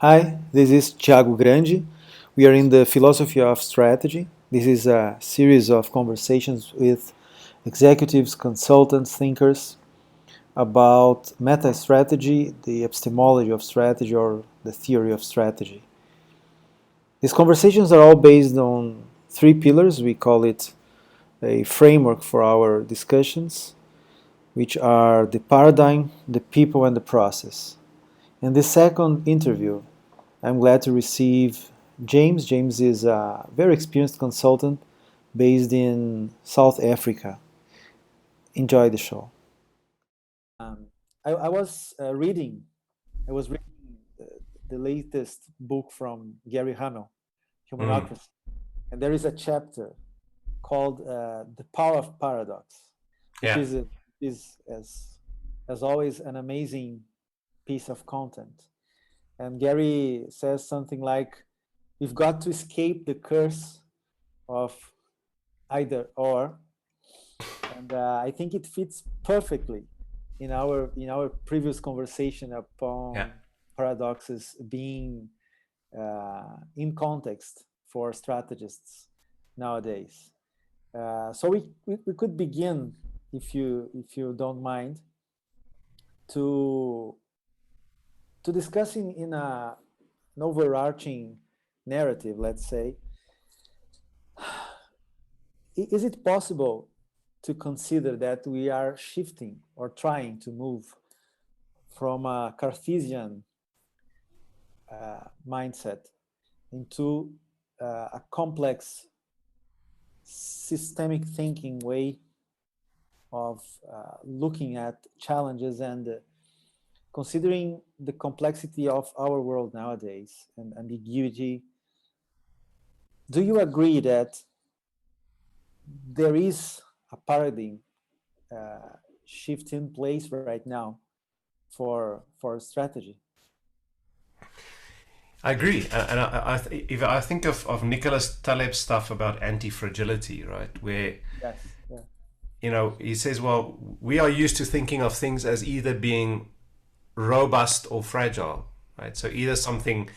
Hi, this is Tiago Grandi. We are in the philosophy of strategy. This is a series of conversations with executives, consultants, thinkers about meta strategy, the epistemology of strategy, or the theory of strategy. These conversations are all based on three pillars. We call it a framework for our discussions, which are the paradigm, the people, and the process. In this second interview, I'm glad to receive James. James is a very experienced consultant based in South Africa. Enjoy the show. I was reading. I was reading the, the latest book from Gary Hamel, Mm, Humanocracy, and there is a chapter called "The Power of Paradox," which yeah. is as always an amazing piece of content. And Gary says something like, "We've got to escape the curse of either or," and I think it fits perfectly in our previous conversation Yeah. upon paradoxes being in context for strategists nowadays. So we could begin, if you don't mind, to discuss in an overarching narrative. Let's say, is it possible to consider that we are shifting or trying to move from a Cartesian mindset into a complex systemic thinking way of looking at challenges and considering the complexity of our world nowadays and ambiguity? Do you agree that there is a paradigm uh, shift in place right now for strategy? I agree. If I think of Nicholas Taleb's stuff about anti-fragility, right, where, Yes. Yeah. he says, well, we are used to thinking of things as either being robust or fragile, right? So either something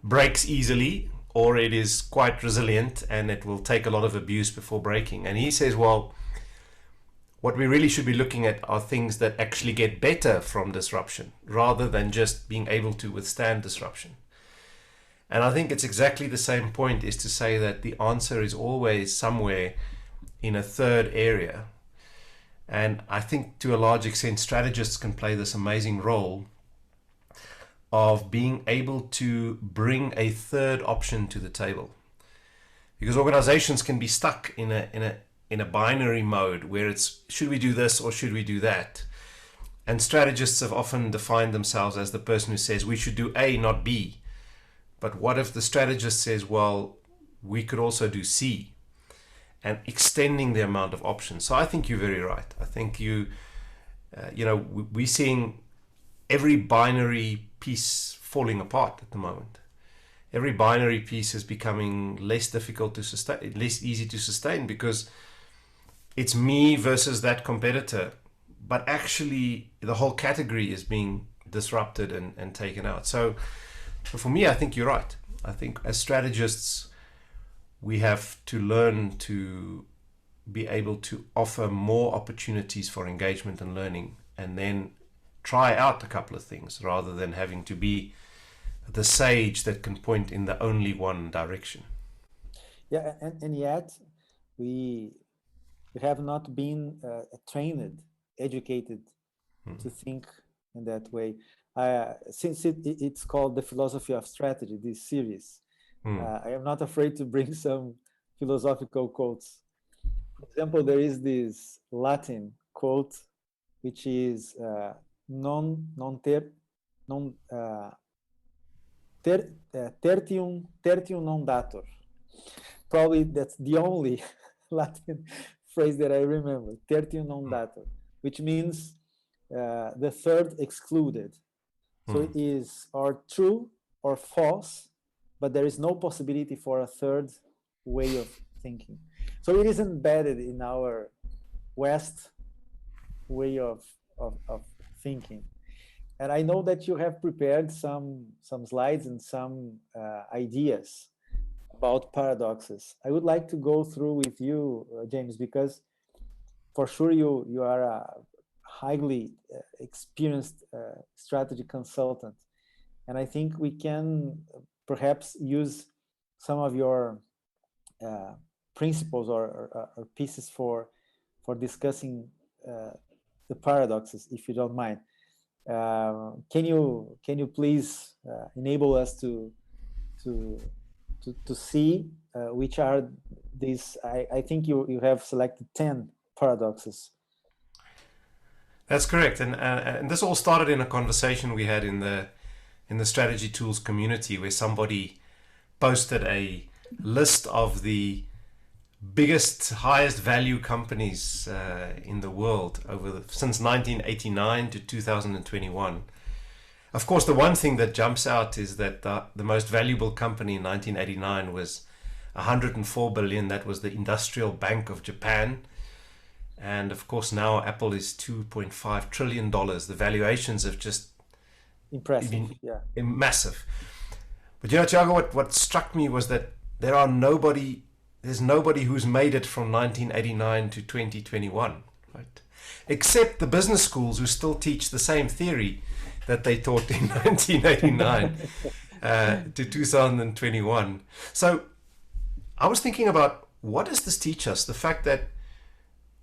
breaks easily or it is quite resilient and it will take a lot of abuse before breaking. And he says, well, what we really should be looking at are things that actually get better from disruption rather than just being able to withstand disruption. And I think it's exactly the same point, is to say that the answer is always somewhere in a third area. And I think to a large extent, strategists can play this amazing role of being able to bring a third option to the table. Because organizations can be stuck in a binary mode where it's, should we do this or should we do that? And strategists have often defined themselves as the person who says we should do A, not B. But what if the strategist says, well, we could also do C, and extending the amount of options? So I think you're very right. I think we're seeing every binary piece falling apart at the moment. Every binary piece is becoming less difficult to sustain, less easy to sustain, because it's me versus that competitor. But actually, the whole category is being disrupted and taken out. So for me, I think you're right. I think as strategists, we have to learn to be able to offer more opportunities for engagement and learning, and then try out a couple of things rather than having to be the sage that can point in the only one direction. Yeah, and yet we we have not been trained, educated to think in that way. Since it's called the philosophy of strategy, this series, Mm. I am not afraid to bring some philosophical quotes. For example, there is this Latin quote, which is non ter non tertium non datur. Probably that's the only Latin phrase that I remember, tertium non datur, which means the third excluded. So Mm. it is or true or false, but there is no possibility for a third way of thinking. So it is embedded in our West way of thinking. And I know that you have prepared some slides and some ideas about paradoxes. I would like to go through with you, James, because for sure you are a highly experienced strategy consultant, and I think we can perhaps use some of your principles or pieces for discussing the paradoxes, if you don't mind. Can you please enable us to see which are these? I think you have selected 10 paradoxes. That's correct, and this all started in a conversation we had in the strategy tools community, where somebody posted a list of the biggest, highest value companies in the world since 1989 to 2021. Of course, the one thing that jumps out is that the most valuable company in 1989 was 104 billion. That was the Industrial Bank of Japan. And of course, now Apple is $2.5 trillion. The valuations have just Impressive, been yeah. massive. But you know, Tiago, what struck me was that there's nobody who's made it from 1989 to 2021, right? Except the business schools, who still teach the same theory that they taught in 1989 to 2021. So I was thinking about, what does this teach us? The fact that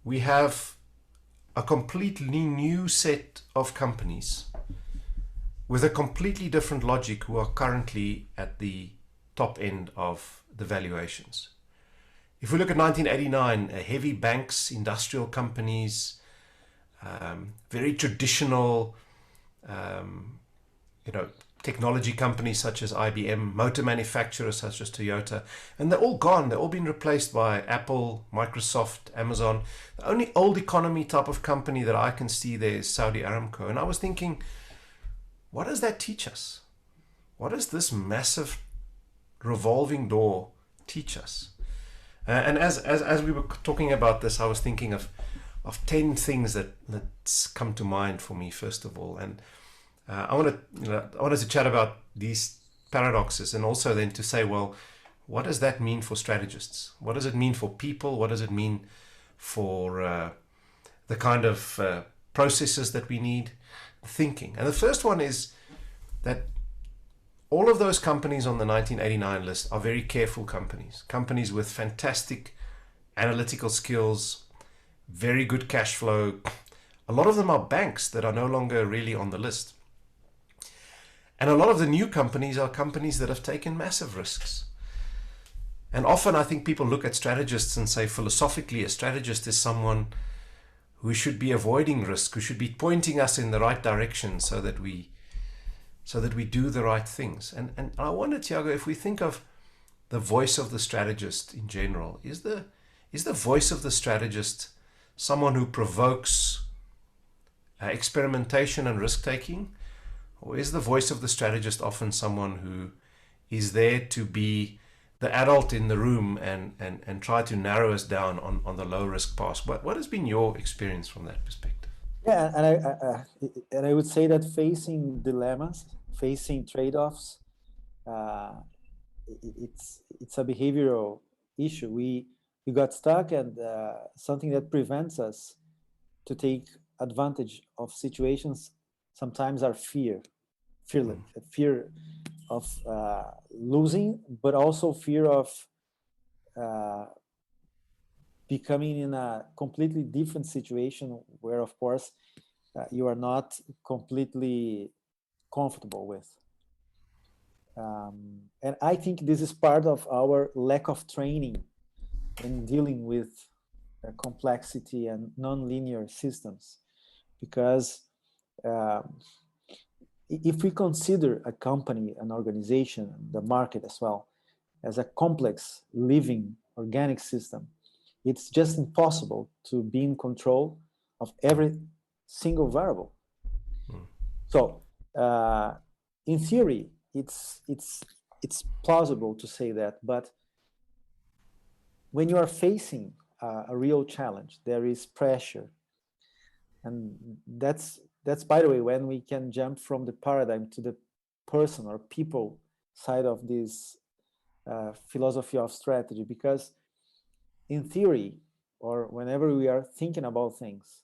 we have a completely new set of companies with a completely different logic who are currently at the top end of the valuations. If we look at 1989, heavy banks, industrial companies, very traditional, technology companies such as IBM, motor manufacturers such as Toyota, and they're all gone. They've all been replaced by Apple, Microsoft, Amazon. The only old economy type of company that I can see there is Saudi Aramco. And I was thinking, what does that teach us? What does this massive revolving door teach us? And as we were talking about this, I was thinking of 10 things that's come to mind for me, first of all. And I wanted to chat about these paradoxes, and also then to say, well, what does that mean for strategists? What does it mean for people? What does it mean for the kind of processes that we need, thinking? And the first one is that all of those companies on the 1989 list are very careful companies with fantastic analytical skills, very good cash flow. A lot of them are banks that are no longer really on the list. And a lot of the new companies are companies that have taken massive risks. And often I think people look at strategists and say, philosophically, a strategist is someone who should be avoiding risk, who should be pointing us in the right direction so that we do the right things. And I wonder, Tiago, if we think of the voice of the strategist in general, is the voice of the strategist someone who provokes experimentation and risk-taking? Or is the voice of the strategist often someone who is there to be the adult in the room and try to narrow us down on the low-risk path? What has been your experience from that perspective? Yeah, and I would say that facing dilemmas, facing trade-offs, it's a behavioral issue. We got stuck, and something that prevents us to take advantage of situations sometimes are fear of losing, but also fear of becoming in a completely different situation where, of course, you are not completely comfortable with. And I think this is part of our lack of training in dealing with complexity and non-linear systems, because if we consider a company, an organization, the market as well, as a complex, living, organic system, it's just impossible to be in control of every single variable. So, in theory, it's plausible to say that, but when you are facing a real challenge, there is pressure, and that's that's, by the way, when we can jump from the paradigm to the person or people side of this philosophy of strategy, because in theory, or whenever we are thinking about things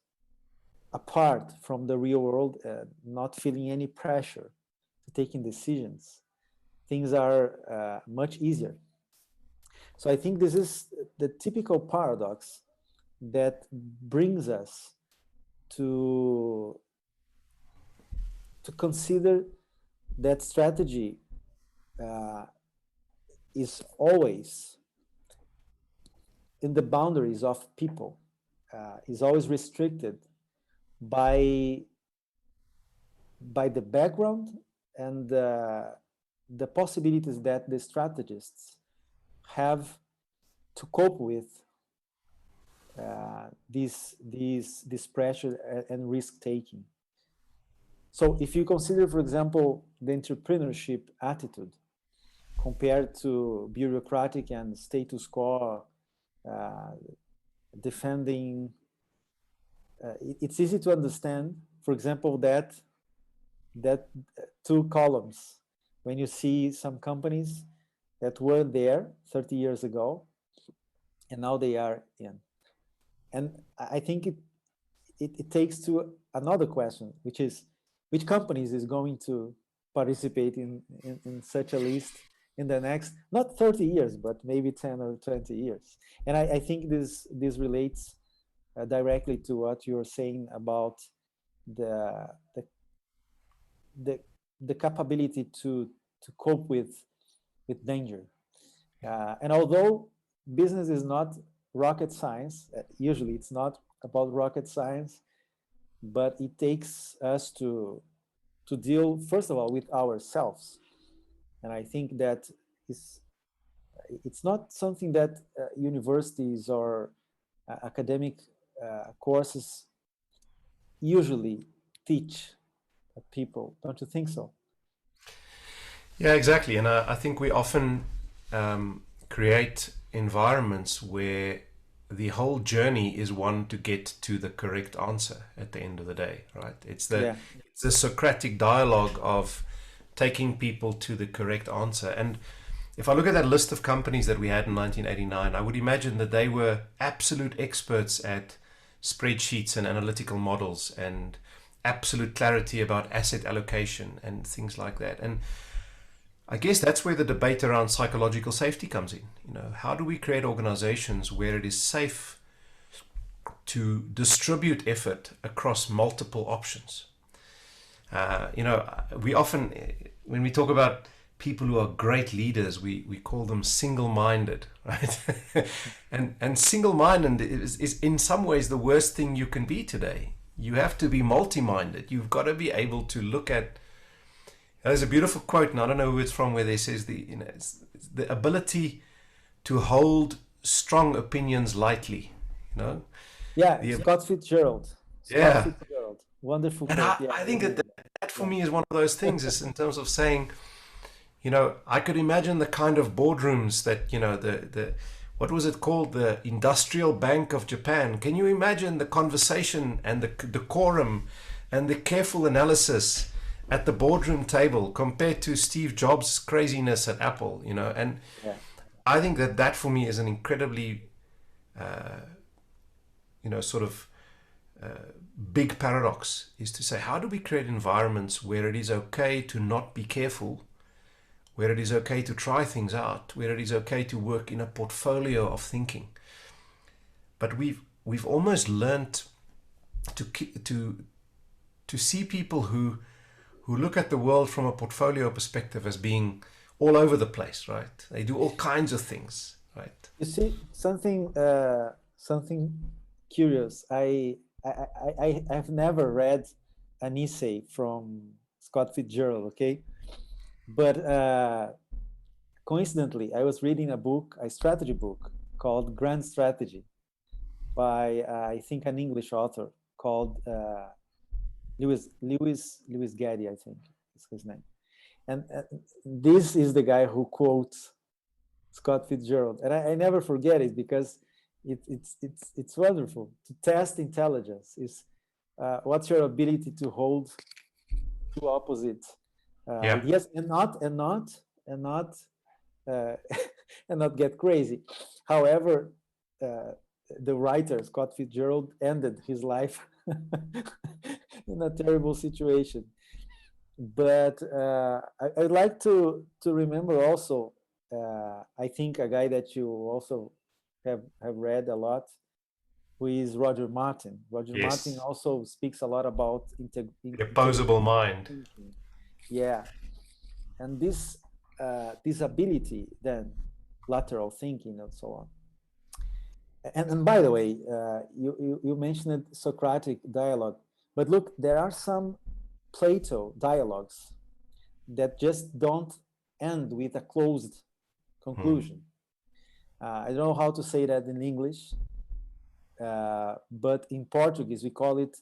apart from the real world, not feeling any pressure to taking decisions, things are much easier. So I think this is the typical paradox that brings us to consider that strategy is always in the boundaries of people, is always restricted by the background and the possibilities that the strategists have to cope with this pressure and risk taking. So if you consider, for example, the entrepreneurship attitude compared to bureaucratic and status quo defending, it's easy to understand, for example, that two columns, when you see some companies that were there 30 years ago and now they are in. And I think it takes to another question, which is, which companies is going to participate in such a list in the next, not 30 years, but maybe 10 or 20 years. And I think this relates directly to what you're saying about the capability to cope with danger. And although business is not rocket science, usually it's not about rocket science, but it takes us to deal, first of all, with ourselves. And I think that it's not something that universities or academic courses usually teach people. Don't you think so? Yeah, exactly. And I think we often create environments where the whole journey is one to get to the correct answer at the end of the day, right? It's the Socratic dialogue of taking people to the correct answer. And if I look at that list of companies that we had in 1989, I would imagine that they were absolute experts at spreadsheets and analytical models and absolute clarity about asset allocation and things like that. And I guess that's where the debate around psychological safety comes in. You know, how do we create organizations where it is safe to distribute effort across multiple options? We often, when we talk about people who are great leaders, we call them single-minded, right? and single-minded is in some ways the worst thing you can be today. You have to be multi-minded. You've got to be able to look at. There's a beautiful quote, and I don't know who it's from, where they says it's the ability to hold strong opinions lightly. You know. Yeah, Scott Fitzgerald. Fitzgerald. Wonderful and quote. I think that for me is one of those things, is in terms of saying, you know, I could imagine the kind of boardrooms that, you know, the what was it called? The Industrial Bank of Japan. Can you imagine the conversation and the decorum and the careful analysis at the boardroom table compared to Steve Jobs' craziness at Apple, you know? And I think that for me is an incredibly, big paradox, is to say, how do we create environments where it is okay to not be careful, where it is okay to try things out, where it is okay to work in a portfolio of thinking? But we've almost learnt to see people who look at the world from a portfolio perspective as being all over the place, right? They do all kinds of things, right? You see, something curious. I've never read an essay from Scott Fitzgerald, okay? But coincidentally, I was reading a strategy book called Grand Strategy by, I think, an English author called Lewis Gaddy, I think is his name. And this is the guy who quotes Scott Fitzgerald. And I never forget it, because it's wonderful. To test intelligence is what's your ability to hold two opposite ideas and not uh, and not get crazy. However, the writer Scott Fitzgerald ended his life in a terrible situation. But I'd like to remember also. I think a guy that you also have read a lot, who is Roger Martin. Roger Martin also speaks a lot about the opposable mind. Thinking. Yeah, and this ability, then lateral thinking and so on. And by the way, you mentioned Socratic dialogue, but look, there are some Plato dialogues that just don't end with a closed conclusion. I don't know how to say that in English, but in Portuguese we call it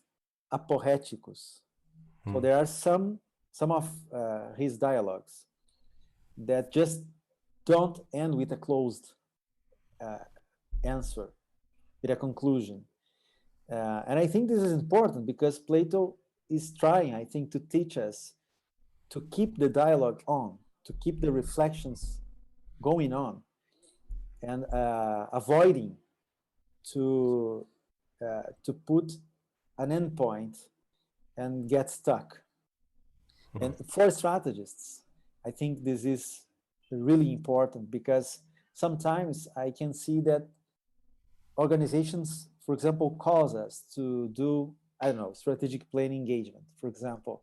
aporéticos. So there are some of his dialogues that just don't end with a closed answer, with a conclusion. And I think this is important because Plato is trying, I think, to teach us to keep the dialogue on, to keep the reflections going on, and avoiding to put an endpoint and get stuck. And for strategists, I think this is really important because sometimes I can see that organizations, for example, cause us to do, I don't know, strategic planning engagement, for example,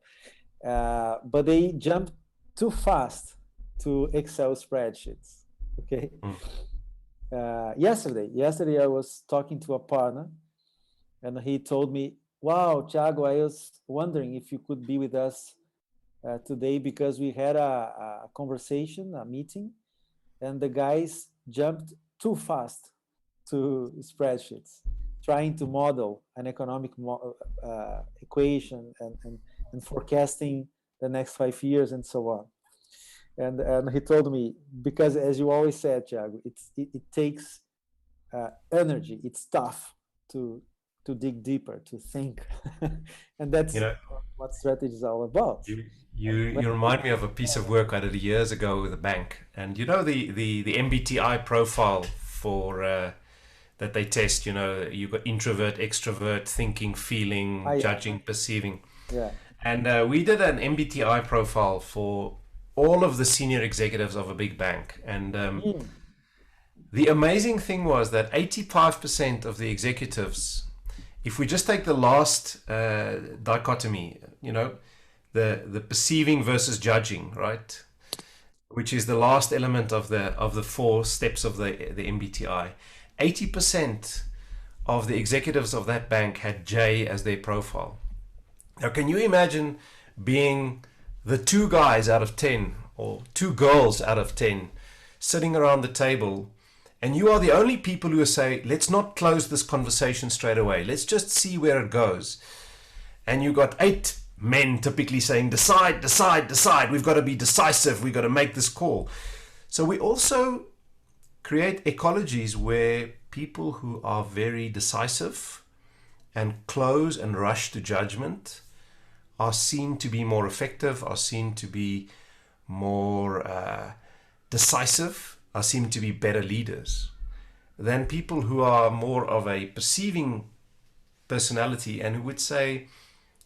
but they jump too fast to Excel spreadsheets. Okay. Yesterday I was talking to a partner, and he told me, "Wow, Tiago, I was wondering if you could be with us today because we had a conversation, a meeting, and the guys jumped too fast to spreadsheets, trying to model an economic equation and forecasting the next 5 years and so on." And he told me, because as you always said, Tiago, it takes energy. It's tough to dig deeper, to think, and that's what strategy is all about. You remind me of a piece of work I did years ago with a bank, and the MBTI profile for that they test. You've got introvert, extrovert, thinking, feeling, judging, perceiving. Yeah. And we did an MBTI profile for all of the senior executives of a big bank. And the amazing thing was that 85% of the executives, if we just take the last dichotomy, the perceiving versus judging, right? Which is the last element of the 4 steps of the MBTI. 80% of the executives of that bank had J as their profile. Now, can you imagine being the 2 guys out of 10 or 2 girls out of 10 sitting around the table, and you are the only people who say, let's not close this conversation straight away. Let's just see where it goes. And you got 8 men typically saying, decide, decide, decide. We've got to be decisive. We've got to make this call. So we also create ecologies where people who are very decisive and close and rush to judgment are seen to be more effective, are seen to be more decisive, are seen to be better leaders than people who are more of a perceiving personality and who would say,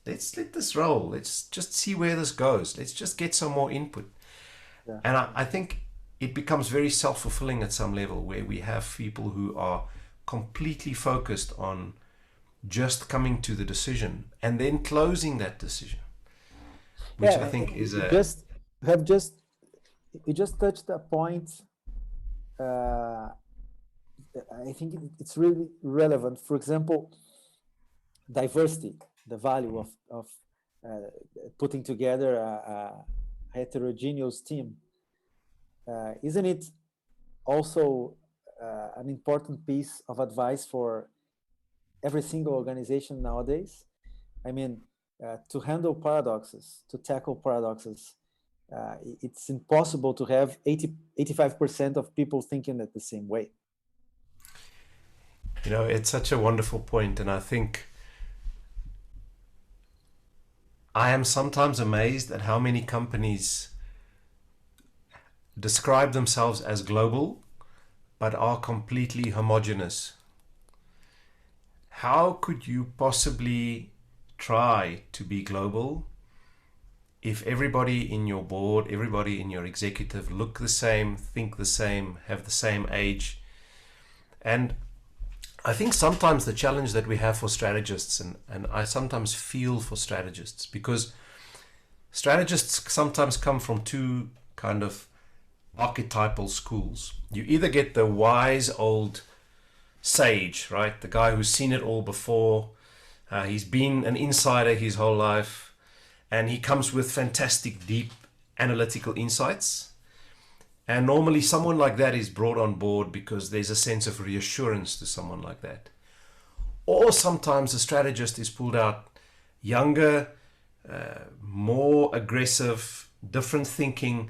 let's let this roll, let's just see where this goes, let's just get some more input. Yeah. And I think it becomes very self-fulfilling at some level, where we have people who are completely focused on just coming to the decision and then closing that decision, which I think is you just touched a point. I think it's really relevant. For example, diversity, the value of putting together a heterogeneous team. Isn't it also an important piece of advice for every single organization nowadays? I mean, to handle paradoxes, to tackle paradoxes, it's impossible to have 85% of people thinking it the same way. It's such a wonderful point, and I think I am sometimes amazed at how many companies describe themselves as global but are completely homogeneous. How could you possibly try to be global if everybody in your board, everybody in your executive look the same, think the same, have the same age? And I think sometimes the challenge that we have for strategists, and I sometimes feel for strategists, because strategists sometimes come from two kind of archetypal schools. You either get the wise old sage, right? The guy who's seen it all before. He's been an insider his whole life, and he comes with fantastic, deep analytical insights. And normally someone like that is brought on board because there's a sense of reassurance to someone like that. Or sometimes a strategist is pulled out younger, more aggressive, different thinking,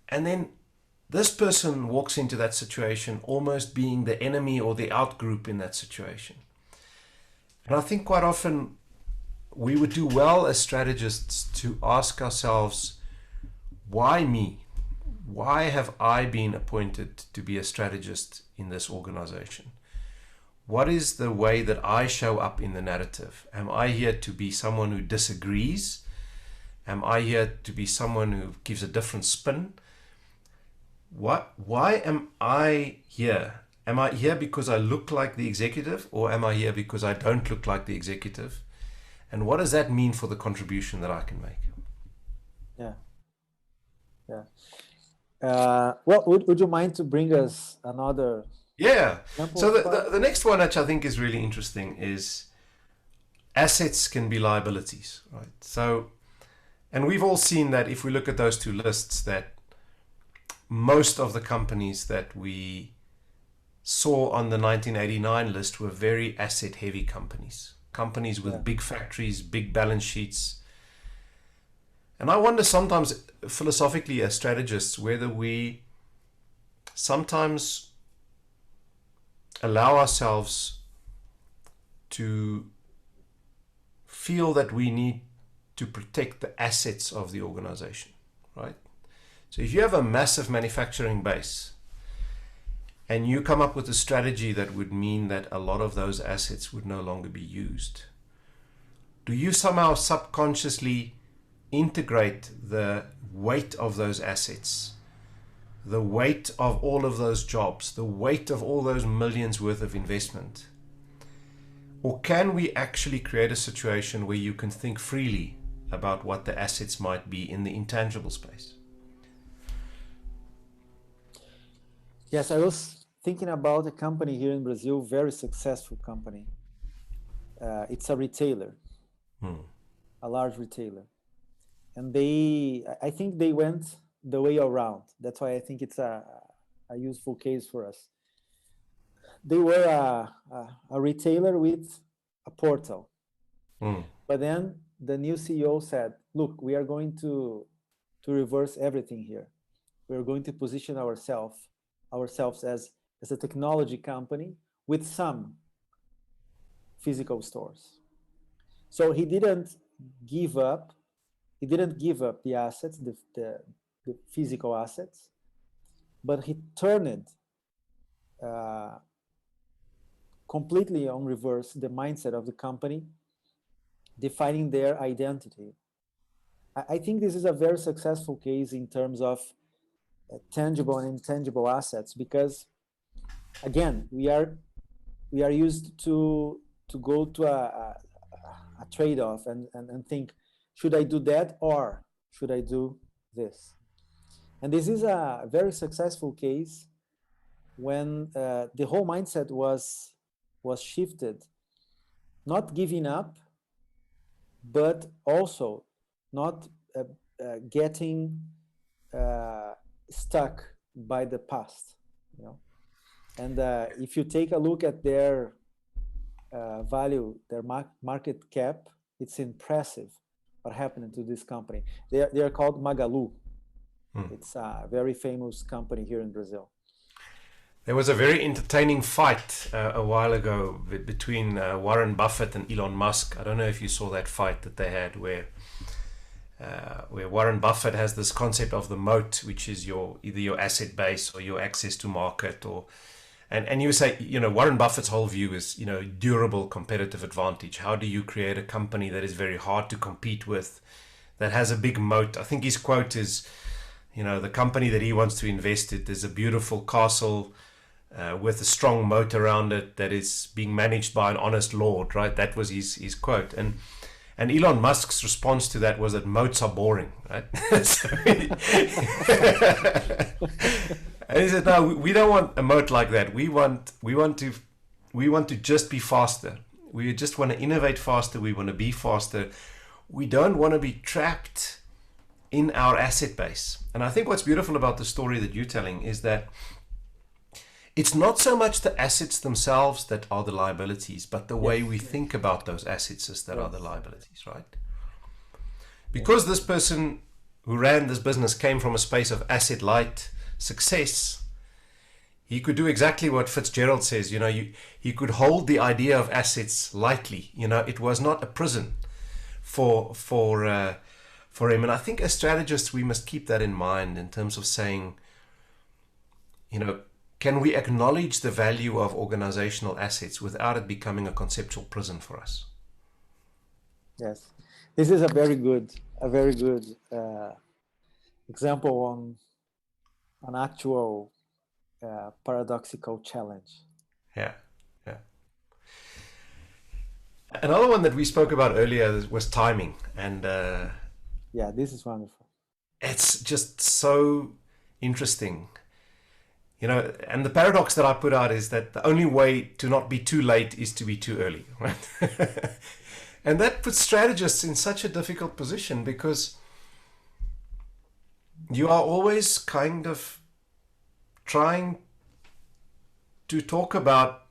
and then this person walks into that situation almost being the enemy or the outgroup in that situation. And I think quite often we would do well as strategists to ask ourselves, why me? Why have I been appointed to be a strategist in this organization? What is the way that I show up in the narrative? Am I here to be someone who disagrees? Am I here to be someone who gives a different spin? Why am I here? Am I here because I look like the executive, or am I here because I don't look like the executive? And what does that mean for the contribution that I can make? Yeah. Yeah. Well, would you mind to bring us another? Yeah. example? So the next one, which I think is really interesting, is assets can be liabilities, right? So, and we've all seen that if we look at those two lists, that most of the companies that we saw on the 1989 list were very asset heavy companies with Yeah. big factories, big balance sheets. And I wonder sometimes philosophically as strategists whether we sometimes allow ourselves to feel that we need to protect the assets of the organization, right? So if you have a massive manufacturing base and you come up with a strategy that would mean that a lot of those assets would no longer be used, do you somehow subconsciously integrate the weight of those assets, the weight of all of those jobs, the weight of all those millions worth of investment? Or can we actually create a situation where you can think freely about what the assets might be in the intangible space? Yes, I was thinking about a company here in Brazil, very successful company. It's a retailer, a large retailer. And I think they went the way around. That's why I think it's a useful case for us. They were a retailer with a portal. But then the new CEO said, look, we are going to reverse everything here. We're going to position ourselves as a technology company with some physical stores. So he didn't give up the assets, the physical assets, but he turned completely on reverse the mindset of the company, defining their identity. I think this is a very successful case in terms of tangible and intangible assets, because again, we are used to go to a trade-off and think, should I do that or should I do this? And this is a very successful case when the whole mindset was shifted, not giving up, but also not getting stuck by the past, you know. And if you take a look at their value, their market cap, it's impressive what happened to this company. They are called Magalu. It's a very famous company here in Brazil. There was a very entertaining fight a while ago between Warren Buffett and Elon Musk. I don't know if you saw that fight that they had, where Warren Buffett has this concept of the moat, which is either your asset base or your access to market, and you say, Warren Buffett's whole view is, durable competitive advantage. How do you create a company that is very hard to compete with, that has a big moat? I think his quote is, the company that he wants to invest in, there's a beautiful castle with a strong moat around it that is being managed by an honest lord, right? That was his quote. And Elon Musk's response to that was that moats are boring, right? And he said, no, we don't want a moat like that. We want to just be faster. We just want to innovate faster. We want to be faster. We don't want to be trapped in our asset base. And I think what's beautiful about the story that you're telling is that it's not so much the assets themselves that are the liabilities, but the way we think about those assets is that are the liabilities, right? Because this person who ran this business came from a space of asset light success, he could do exactly what Fitzgerald says. He could hold the idea of assets lightly. It was not a prison for him. And I think as strategists, we must keep that in mind in terms of saying, can we acknowledge the value of organizational assets without it becoming a conceptual prison for us? Yes, this is a very good example on an actual paradoxical challenge. Yeah. Another one that we spoke about earlier was timing, and this is wonderful. It's just so interesting. And the paradox that I put out is that the only way to not be too late is to be too early, right? And that puts strategists in such a difficult position, because you are always kind of trying to talk about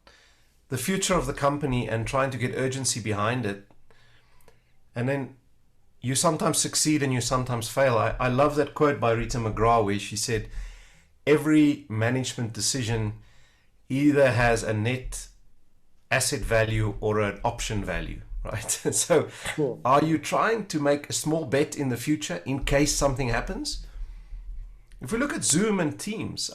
the future of the company and trying to get urgency behind it. And then you sometimes succeed and you sometimes fail. I love that quote by Rita McGrath where she said, every management decision either has a net asset value or an option value, right? So Cool. Are you trying to make a small bet in the future in case something happens? If we look at Zoom and Teams,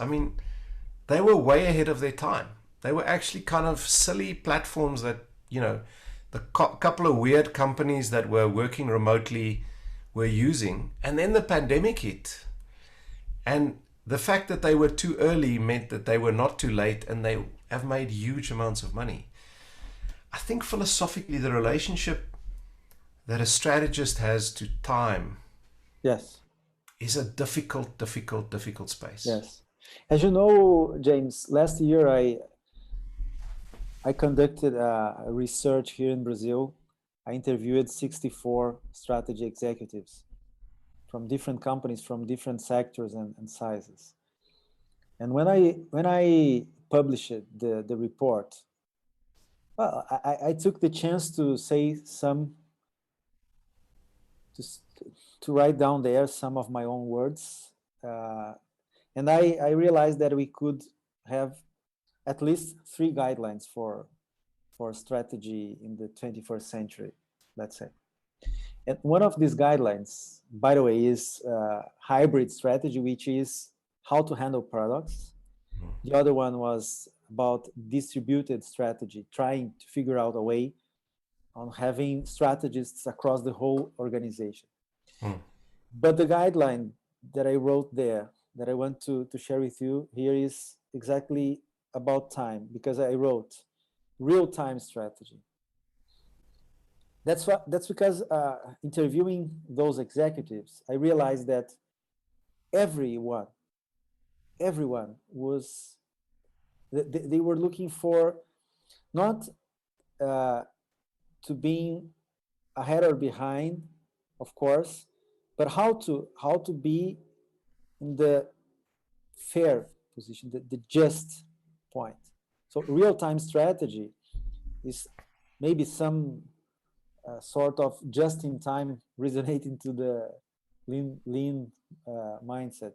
they were way ahead of their time. They were actually kind of silly platforms that, the couple of weird companies that were working remotely were using. And then the pandemic hit. And the fact that they were too early meant that they were not too late, and they have made huge amounts of money. I think philosophically, the relationship that a strategist has to time is a difficult space. Yes. As you know, James, last year I conducted a research here in Brazil. I interviewed 64 strategy executives from different companies, from different sectors and sizes. And when I published the report, well, I took the chance to say to write down there some of my own words. And I realized that we could have at least 3 guidelines for strategy in the 21st century, let's say. And one of these guidelines, by the way, is hybrid strategy, which is how to handle paradox. The other one was about distributed strategy, trying to figure out a way on having strategists across the whole organization. But the guideline that I wrote there, that I want to share with you here, is exactly about time, because I wrote real-time strategy. That's because interviewing those executives, I realized that everyone was, they were looking for not to being ahead or behind, of course, but how to be in the fair position, the just point. So real-time strategy is maybe some sort of just-in-time resonating to the lean mindset,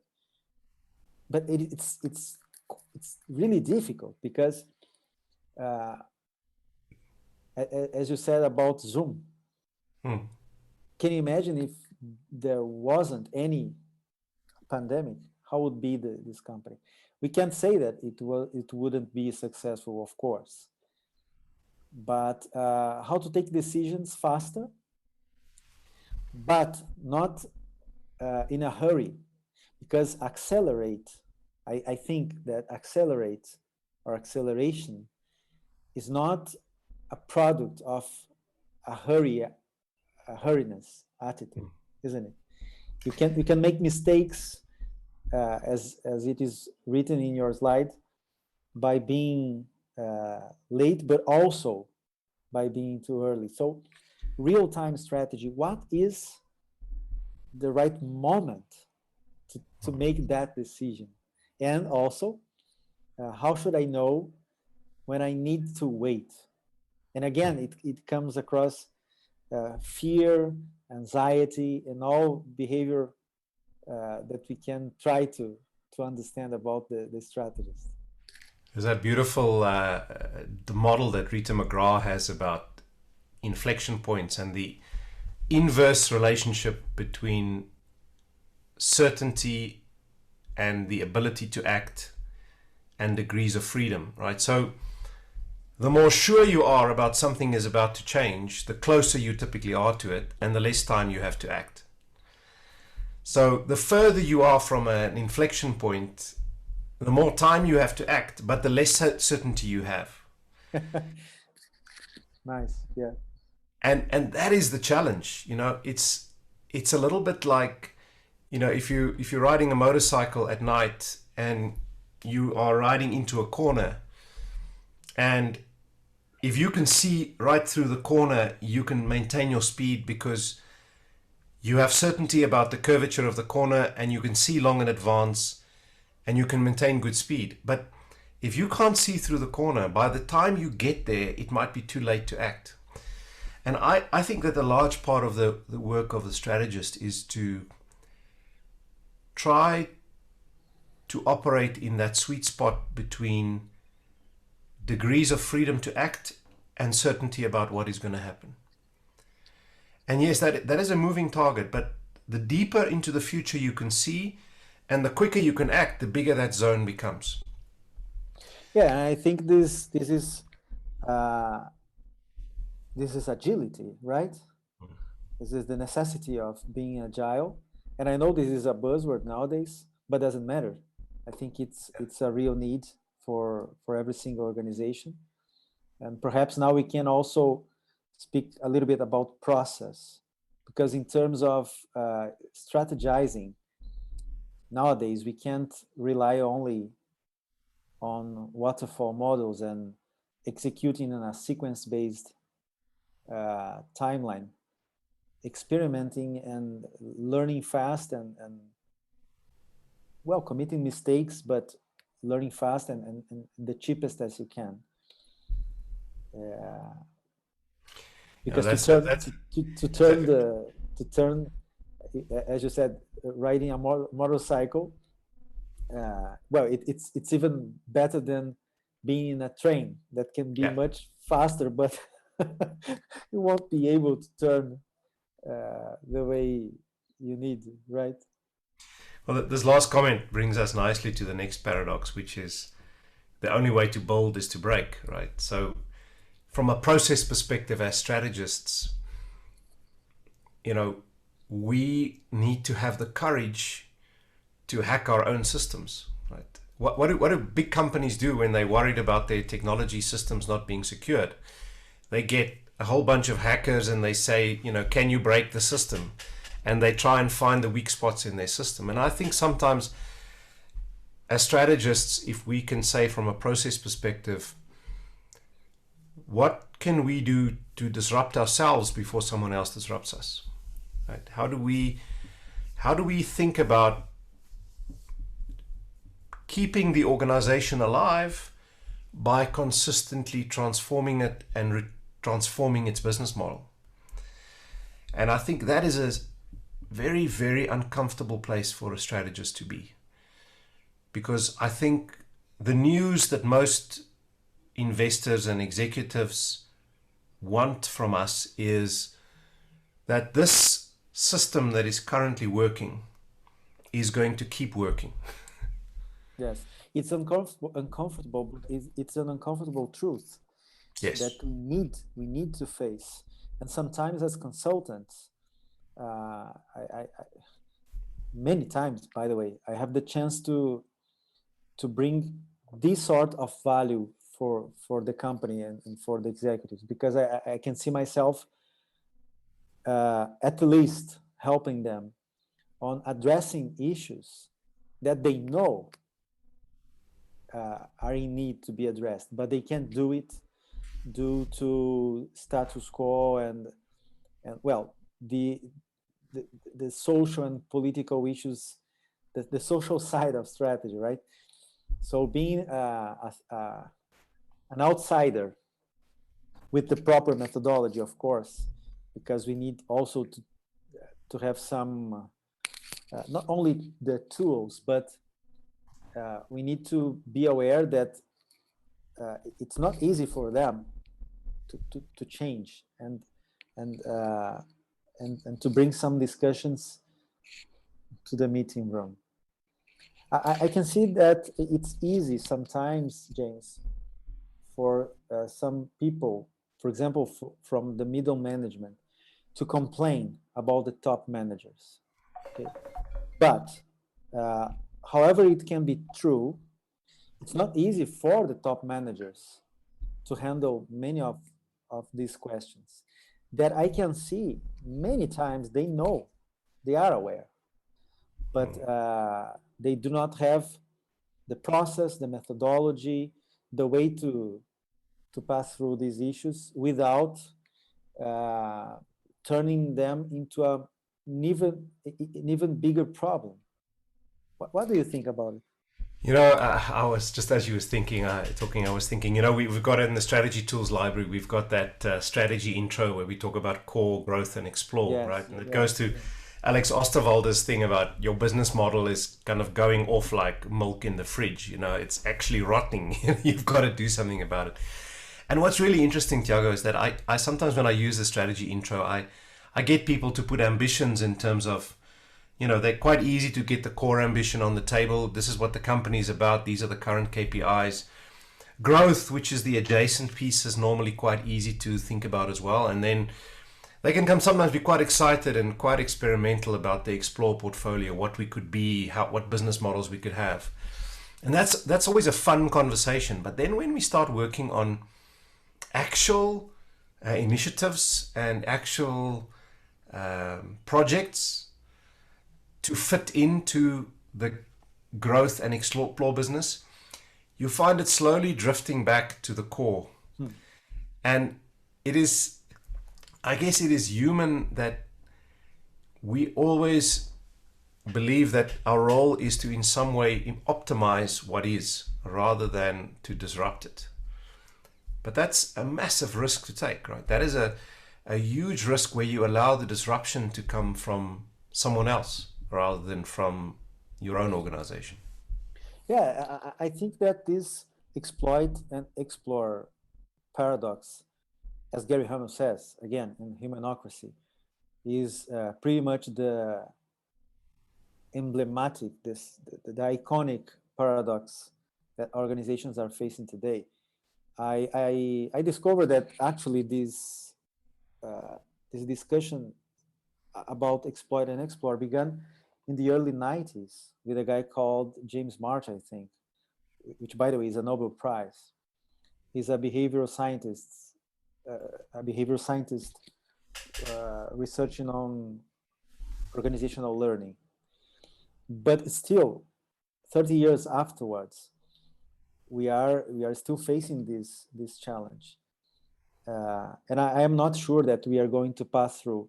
but it's it's really difficult because, as you said about Zoom, can you imagine if there wasn't any pandemic? How would be this company? We can't say that it wouldn't be successful, of course, but how to take decisions faster, but not in a hurry, because accelerate. I think that accelerate or acceleration is not a product of a hurriness attitude, isn't it? You can make mistakes, as it is written in your slide, by being late, but also by being too early. So, real-time strategy. What is the right moment to make that decision? And also, how should I know when I need to wait? And again, it comes across fear, anxiety, and all behavior that we can try to understand about the strategist. There's that beautiful the model that Rita McGrath has about inflection points and the inverse relationship between certainty and the ability to act and degrees of freedom, right? So the more sure you are about something is about to change, the closer you typically are to it, and the less time you have to act. So the further you are from an inflection point, the more time you have to act, but the less certainty you have. Nice, yeah. And that is the challenge. It's a little bit like, if you're riding a motorcycle at night and you are riding into a corner, and if you can see right through the corner, you can maintain your speed because you have certainty about the curvature of the corner and you can see long in advance and you can maintain good speed. But if you can't see through the corner, by the time you get there, it might be too late to act. And I think that a large part of the work of the strategist is to try to operate in that sweet spot between degrees of freedom to act and certainty about what is going to happen. And yes, that is a moving target, but the deeper into the future you can see and the quicker you can act, the bigger that zone becomes. Yeah, and I think this is agility, right? This is the necessity of being agile. And I know this is a buzzword nowadays, but doesn't matter. I think it's a real need for every single organization. And perhaps now we can also speak a little bit about process, because in terms of strategizing, nowadays we can't rely only on waterfall models and executing in a sequence-based timeline. Experimenting and learning fast and committing mistakes, but learning fast and the cheapest as you can. Because to turn, as you said, riding a motorcycle, it's even better than being in a train that can be much faster, but you won't be able to turn the way you need, right? Well, this last comment brings us nicely to the next paradox, which is the only way to build is to break, right? So from a process perspective, as strategists, we need to have the courage to hack our own systems, right? What do big companies do when they're worried about their technology systems not being secured? They get a whole bunch of hackers and they say, can you break the system? And they try and find the weak spots in their system. And I think sometimes as strategists, if we can say from a process perspective, what can we do to disrupt ourselves before someone else disrupts us? Right? How do we think about keeping the organization alive by consistently transforming it and transforming its business model? And I think that is a very, very uncomfortable place for a strategist to be, because I think the news that most investors and executives want from us is that this system that is currently working is going to keep working. Yes, it's uncomfortable, but it's an uncomfortable truth Yes. that we need to face. And sometimes as consultants, I many times, by the way, I have the chance to bring this sort of value for the company and for the executives, because I can see myself at least helping them on addressing issues that they know are in need to be addressed, but they can't do it due to status quo and well, the social and political issues, the social side of strategy, right? So being an outsider with the proper methodology, of course, because we need also to have some not only the tools, but we need to be aware that it's not easy for them to change and to bring some discussions to the meeting room. I can see that it's easy sometimes, James, for some people, for example, from the middle management, to complain about the top managers. Okay, but however it can be true, it's not easy for the top managers to handle many of these questions that I can see many times they know, they are aware, but they do not have the process, the methodology, the way to pass through these issues without turning them into an even bigger problem. What do you think about it? You know, I was just as you was thinking, talking. I was thinking. You know, we've got it in the strategy tools library. We've got that strategy intro where we talk about core, growth, and explore, Yes, right? And it yes, goes to yes. Alex Osterwalder's thing about your business model is kind of going off like milk in the fridge. You know, it's actually rotting. You've got to do something about it. And what's really interesting, Tiago, is that I sometimes when I use the strategy intro, I get people to put ambitions in terms of, you know, they're quite easy to get the core ambition on the table. This is what the company is about. These are the current KPIs. Growth, which is the adjacent piece, is normally quite easy to think about as well. And then they can come sometimes be quite excited and quite experimental about the explore portfolio, what we could be, what business models we could have. And that's always a fun conversation. But then when we start working on actual initiatives and actual projects to fit into the growth and explore business, you find it slowly drifting back to the core. And it is, I guess it is human that we always believe that our role is to in some way optimize what is rather than to disrupt it. But that's a massive risk to take, right? That is a huge risk where you allow the disruption to come from someone else rather than from your own organization. Yeah, I think that this exploit and explore paradox, as Gary Hamel says, again, in Humanocracy, is pretty much the emblematic, the iconic paradox that organizations are facing today. I discovered that actually this discussion about exploit and explore began in the early 90s with a guy called James March, I think, which, by the way, is a Nobel Prize. He's a behavioral scientist, researching on organizational learning. But still, 30 years afterwards, we are still facing this challenge, and I am not sure that we are going to pass through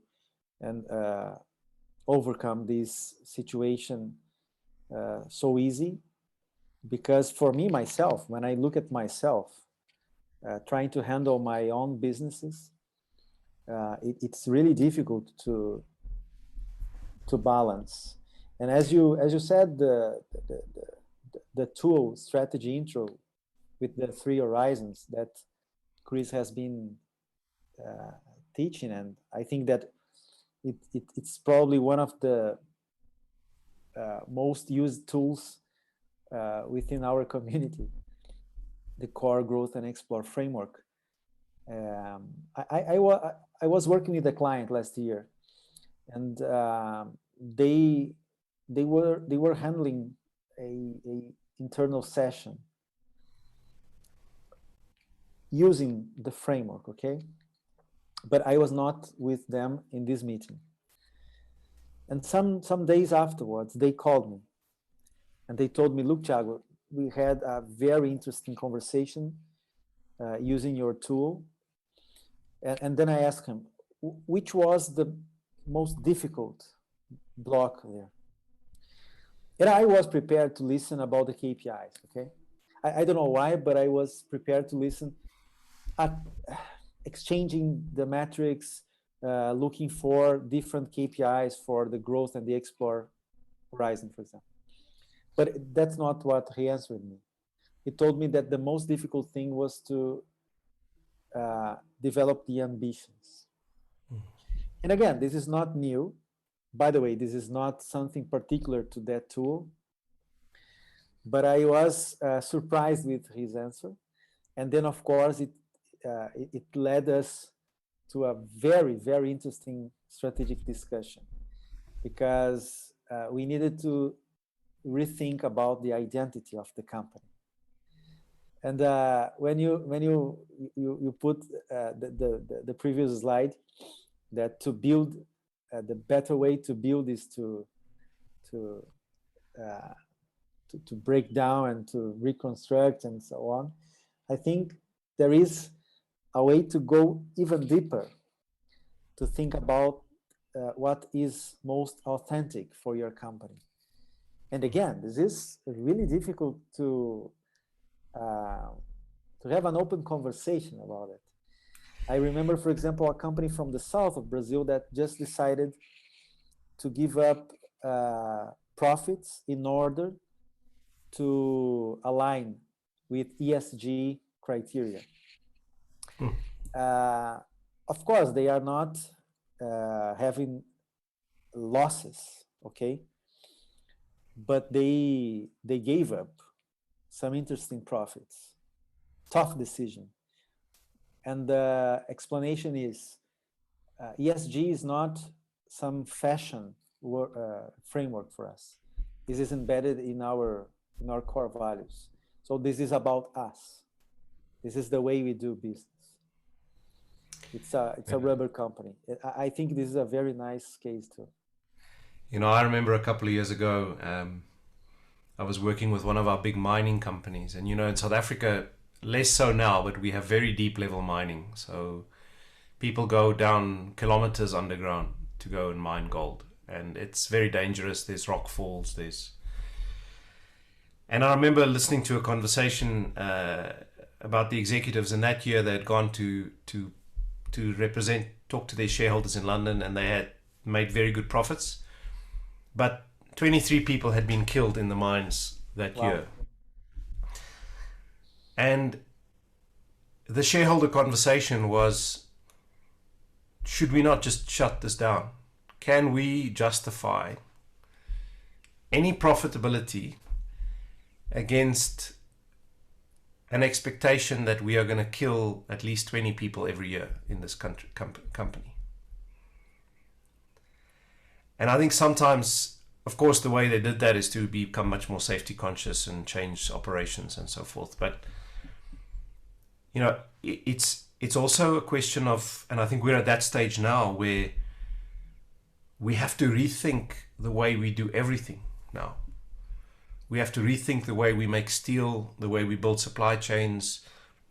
and overcome this situation so easy. Because for me, myself, when I look at myself, trying to handle my own businesses, it's really difficult to balance. And as you said, the the tool strategy intro with the 3 horizons that Chris has been teaching, and I think that it's probably one of the most used tools within our community, the core growth and explore framework. I was working with a client last year, and they were handling a internal session using the framework, okay? But I was not with them in this meeting. And some days afterwards, they called me and they told me, look, Tiago, we had a very interesting conversation using your tool. And then I asked him, which was the most difficult block there? And I was prepared to listen about the KPIs, okay? I don't know why, but I was prepared to listen at exchanging the metrics, looking for different KPIs for the growth and the explore horizon, for example. But that's not what he answered me. He told me that the most difficult thing was to develop the ambitions. And again, this is not new. By the way, this is not something particular to that tool. But I was surprised with his answer. And then, of course, it led us to a very, very interesting strategic discussion, because we needed to rethink about the identity of the company. And when you put the previous slide, that to build the better way to build is to break down and to reconstruct and so on. I think there is a way to go even deeper, to think about what is most authentic for your company. And again, this is really difficult to have an open conversation about it. I remember, for example, a company from the south of Brazil that just decided to give up profits in order to align with ESG criteria. Of course, they are not having losses, okay? But they gave up some interesting profits. Tough decision. And the explanation is ESG is not some fashion framework for us. This is embedded in our core values. So this is about us. This is the way we do business. It's a rubber company. I think this is a very nice case too. You know, I remember a couple of years ago, I was working with one of our big mining companies, and you know, in South Africa, less so now, but we have very deep level mining. So people go down kilometers underground to go and mine gold, and it's very dangerous. There's rock falls, and I remember listening to a conversation about the executives, and that year they had gone to talk to their shareholders in London, and they had made very good profits, but 23 people had been killed in the mines that year. And the shareholder conversation was, should we not just shut this down? Can we justify any profitability against an expectation that we are going to kill at least 20 people every year in this company? And I think sometimes, of course, the way they did that is to become much more safety conscious and change operations and so forth. But you know, it's also a question of, and I think we're at that stage now where we have to rethink the way we do everything now. We have to rethink the way we make steel, the way we build supply chains,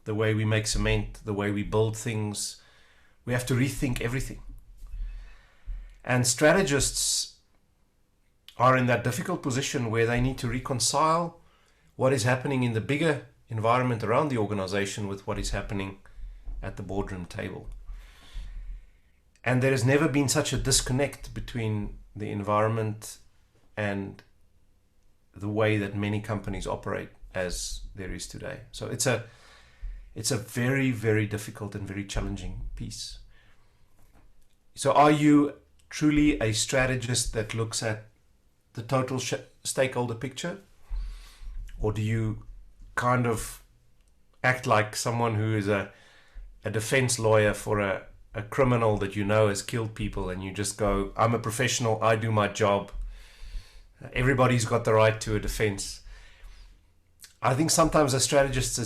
the way we make cement, the way we build things. We have to rethink everything. And strategists are in that difficult position where they need to reconcile what is happening in the bigger environment around the organization with what is happening at the boardroom table. And there has never been such a disconnect between the environment and the way that many companies operate as there is today. So it's a very, very difficult and very challenging piece. So are you truly a strategist that looks at the total stakeholder picture? Or do you kind of act like someone who is a defense lawyer for a criminal that you know has killed people, and you just go, I'm a professional, I do my job, everybody's got the right to a defense? I think sometimes as strategists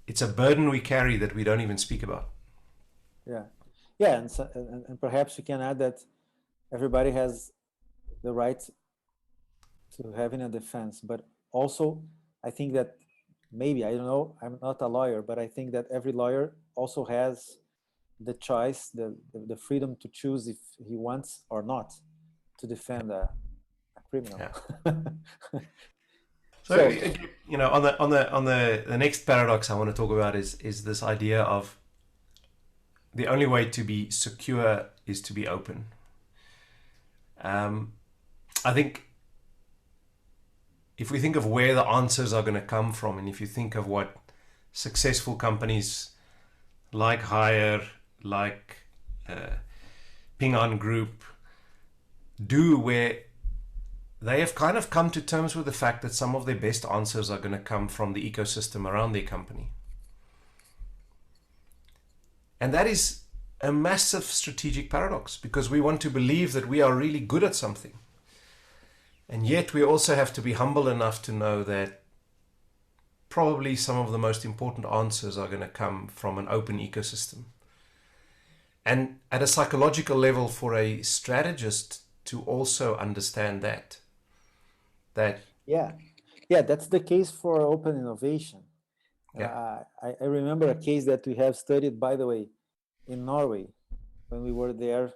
it's a burden we carry that we don't even speak about. Yeah, and perhaps we can add that everybody has the right to having a defense, but also I think that maybe, I don't know, I'm not a lawyer, but I think that every lawyer also has the choice, the freedom to choose if he wants or not to defend a criminal. Yeah. So, you know, on the next paradox I want to talk about is this idea of the only way to be secure is to be open. I think if we think of where the answers are going to come from, and if you think of what successful companies like Hire, like Ping An Group do, where they have kind of come to terms with the fact that some of their best answers are going to come from the ecosystem around their company. And that is a massive strategic paradox, because we want to believe that we are really good at something. And yet we also have to be humble enough to know that probably some of the most important answers are going to come from an open ecosystem. And at a psychological level, for a strategist to also understand that. Yeah, that's the case for open innovation. Yeah. I remember a case that we have studied, by the way, in Norway, when we were there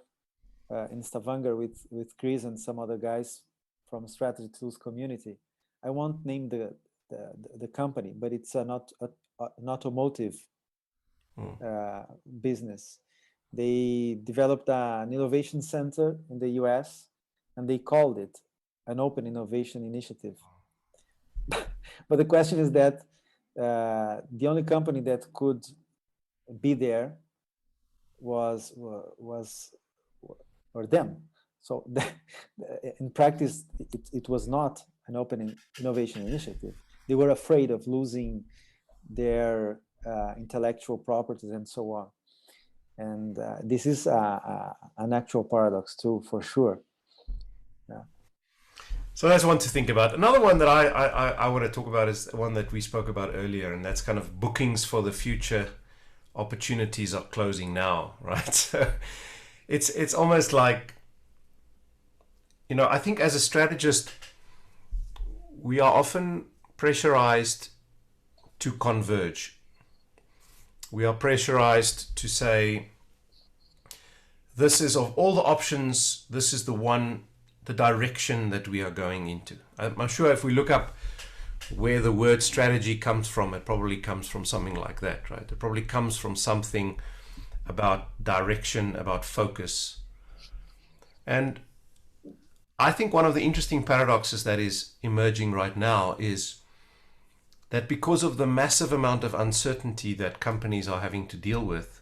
in Stavanger with Chris and some other guys from Strategy Tools community. I won't name the company, but it's an automotive business. They developed an innovation center in the US, and they called it an open innovation initiative. But the question is that the only company that could be there was them. So in practice, it was not an open innovation initiative. They were afraid of losing their intellectual properties and so on. And this is an actual paradox too, for sure. Yeah. So that's one to think about. Another one that I want to talk about is the one that we spoke about earlier, and that's kind of bookings for the future. Opportunities are closing now, right? So it's almost like, you know, I think as a strategist, we are often pressurized to converge. We are pressurized to say, this is, of all the options, this is the direction that we are going into. I'm sure if we look up where the word strategy comes from, it probably comes from something like that, right? It probably comes from something about direction, about focus. And I think one of the interesting paradoxes that is emerging right now is that because of the massive amount of uncertainty that companies are having to deal with,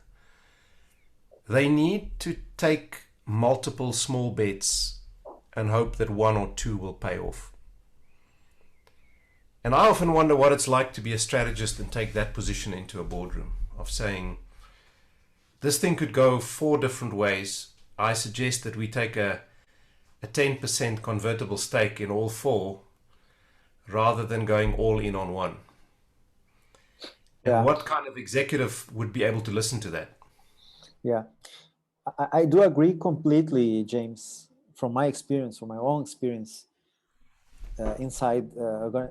they need to take multiple small bets and hope that one or two will pay off. And I often wonder what it's like to be a strategist and take that position into a boardroom of saying, this thing could go 4 different ways. I suggest that we take a 10% convertible stake in all 4 rather than going all in on one. And what kind of executive would be able to listen to that? Yeah, I do agree completely, James, from my experience, from my own experience inside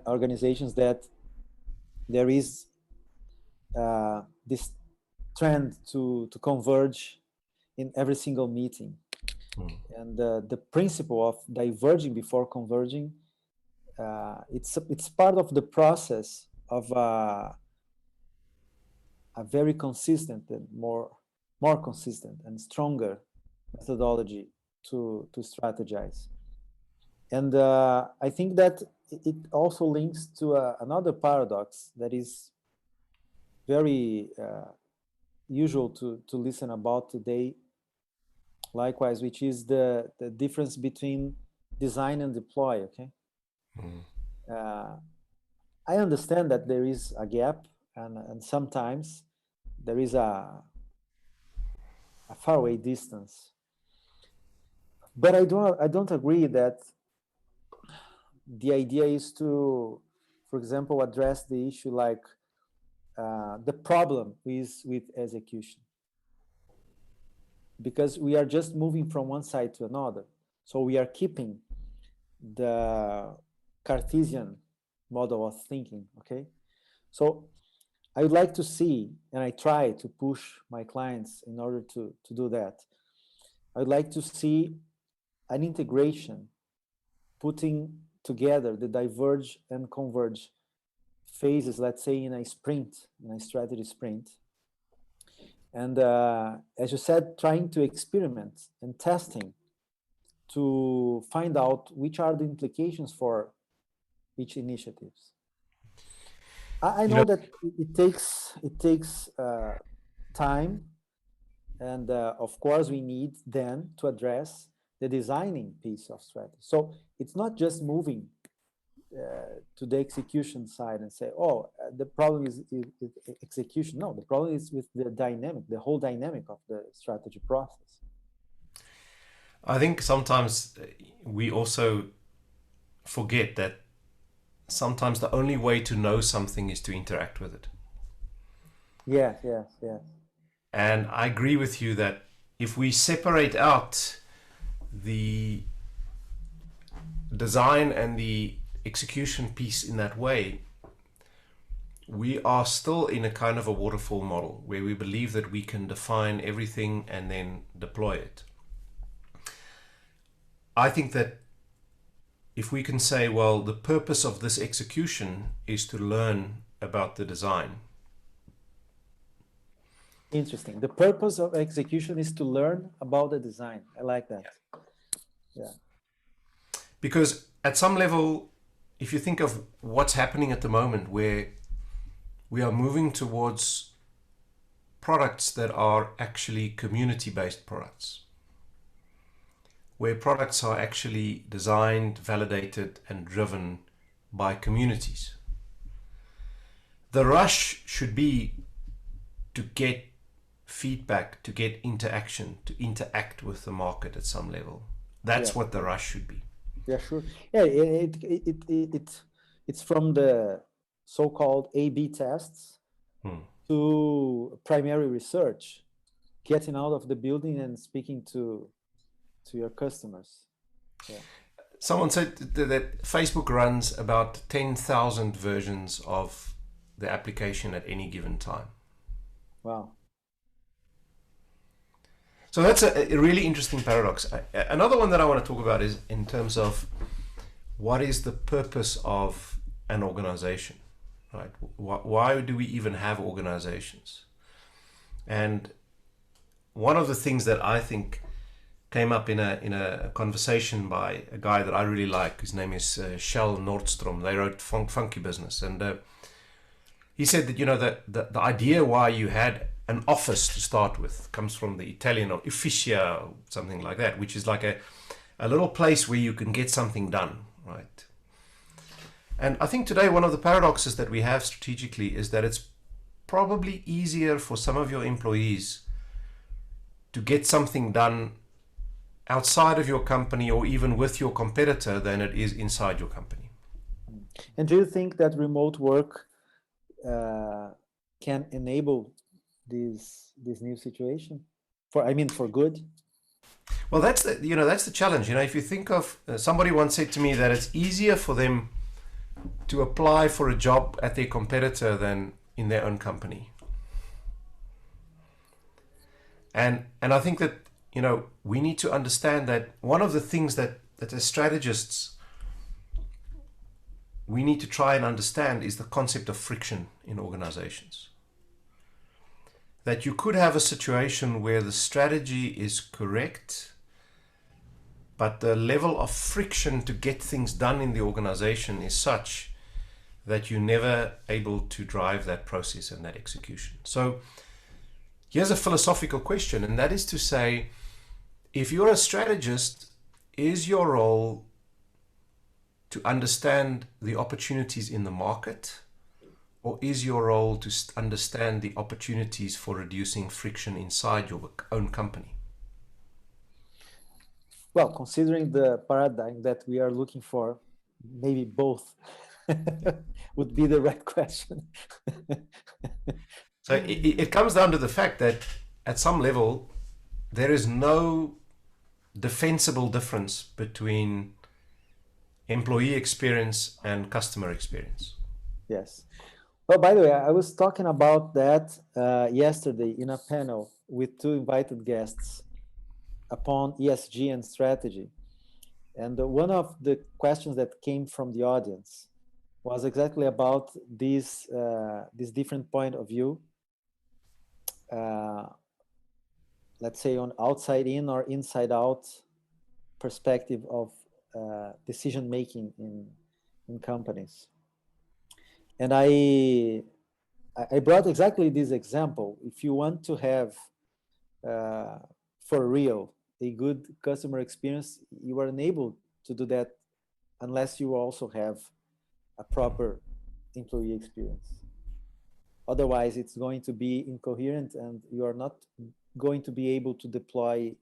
organizations, that there is this trend to converge in every single meeting. And the principle of diverging before converging, it's part of the process of a very consistent and more consistent and stronger methodology to strategize. And I think that it also links to another paradox that is very usual to listen about today, likewise, which is the difference between design and deploy, okay? I understand that there is a gap, and sometimes there is a faraway distance. But I don't agree that the idea is to, for example, address the issue like the problem is with execution, because we are just moving from one side to another. So we are keeping the Cartesian model of thinking, okay? So I would like to see, and I try to push my clients in order to do that. I would like to see an integration, putting together the diverge and converge phases, let's say in a sprint, in a strategy sprint. And as you said, trying to experiment and testing to find out which are the implications for each initiatives. I know that it takes time, and of course we need then to address the designing piece of strategy. So it's not just moving to the execution side and say, oh, the problem is execution. No, the problem is with the dynamic, the whole dynamic of the strategy process. I think sometimes we also forget that sometimes the only way to know something is to interact with it. Yes. And I agree with you that if we separate out the design and the execution piece in that way, we are still in a kind of a waterfall model where we believe that we can define everything and then deploy it. I think that if we can say, well, the purpose of this execution is to learn about the design. Interesting. The purpose of execution is to learn about the design. I like that. Yeah. Because at some level, if you think of what's happening at the moment, where we are moving towards products that are actually community-based products, where products are actually designed, validated, and driven by communities. The rush should be to get feedback, to get interaction, to interact with the market at some level. That's what the rush should be. Yeah, sure. Yeah, it's from the so-called A/B tests to primary research, getting out of the building and speaking to your customers. Yeah. Someone said that Facebook runs about 10,000 versions of the application at any given time. Wow. So that's a really interesting paradox. Another one that I want to talk about is in terms of what is the purpose of an organization, right? Why do we even have organizations? And one of the things that I think came up in a conversation by a guy that I really like. His name is Kjell Nordstrom. They wrote Funky Business, and he said that the idea why you had an office to start with comes from the Italian or ufficia or something like that, which is like a little place where you can get something done, right? And I think today one of the paradoxes that we have strategically is that it's probably easier for some of your employees to get something done outside of your company or even with your competitor than it is inside your company. And do you think that remote work can enable this new situation for good? Well, that's the challenge. If you think of somebody once said to me that it's easier for them to apply for a job at their competitor than in their own company. And I think that we need to understand that one of the things that as strategists we need to try and understand is the concept of friction in organizations. That you could have a situation where the strategy is correct, but the level of friction to get things done in the organization is such that you're never able to drive that process and that execution. So here's a philosophical question, and that is to say, if you're a strategist, is your role to understand the opportunities in the market, or is your role to understand the opportunities for reducing friction inside your own company? Well, considering the paradigm that we are looking for, maybe both would be the right question. So it comes down to the fact that at some level, there is no defensible difference between employee experience and customer experience. Yes. Well, by the way, I was talking about that yesterday in a panel with two invited guests upon ESG and strategy. And one of the questions that came from the audience was exactly about this different point of view, let's say on outside in or inside out perspective of decision making in companies. And I brought exactly this example. If you want to have for real a good customer experience, you are unable to do that unless you also have a proper employee experience. Otherwise, it's going to be incoherent, and you are not going to be able to deploy